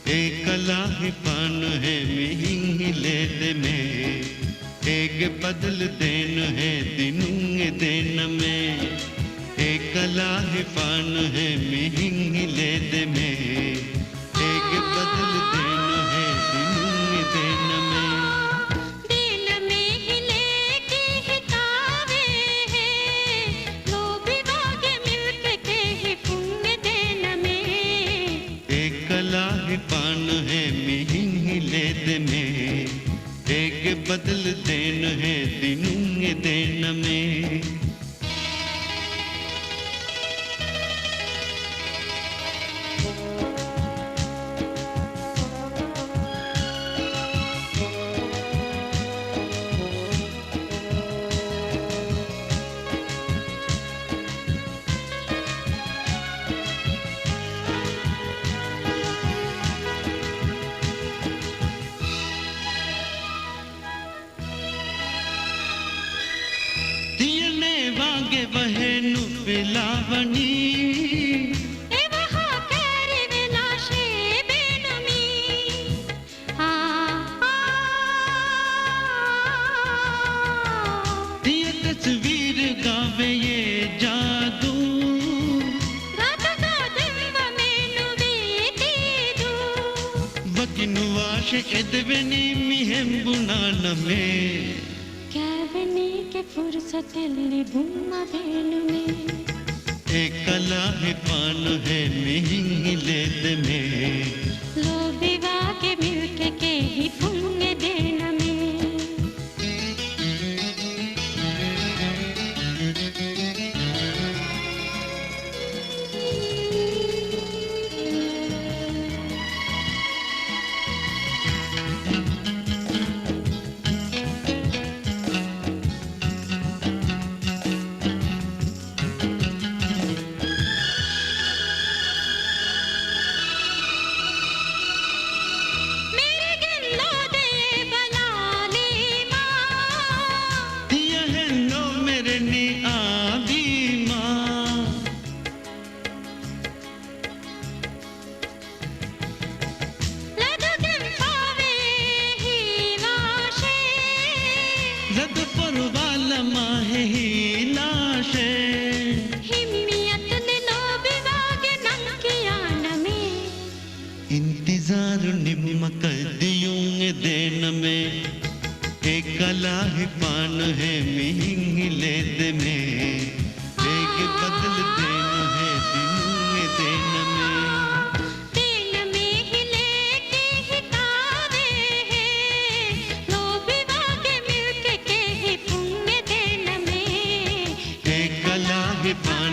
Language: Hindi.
एकला ही पान है मिहिंग लेद में, एक बदल देन है दिनुंग देन में। एकला ही पान है मिहिंग लेद में, एक बदल देन है दिनुंग देन में। दिन में ही लेके हितावे है, लोभी भागे मिलके के ही पुण्य देन में। एकला ही पान है मिहिंग लेद में, एक बदल देन है दिनुंग देन में। वागे बहनु पिलावनी, ए वहा कैरी विलाशे बेनमी। ये तस्वीर गावे ये जादू, रात का दिन मेनु बीतीदू। वकिनु वाशे एदवेनी मिहें बुनान में। कैवनी के फुर्सतली बुम्मा भेनु में। एकला ही पान है मिहिंग लेद में, लोभी वागे मिलके के ही पुण्य देन में। रद पर वाला माहे ही लाशे, हिम्मियत ने लोभी वागे नंकियान में। इंतजार निम्म कर दियूंग देन में। एकला ही पान है मिहिंग लेद में, एक बदल देन है दिनुंग देन में। दिन में ही लेके हितावे है, लोभी वागे मिलके के ही पुण्य देन में। एकला ही पान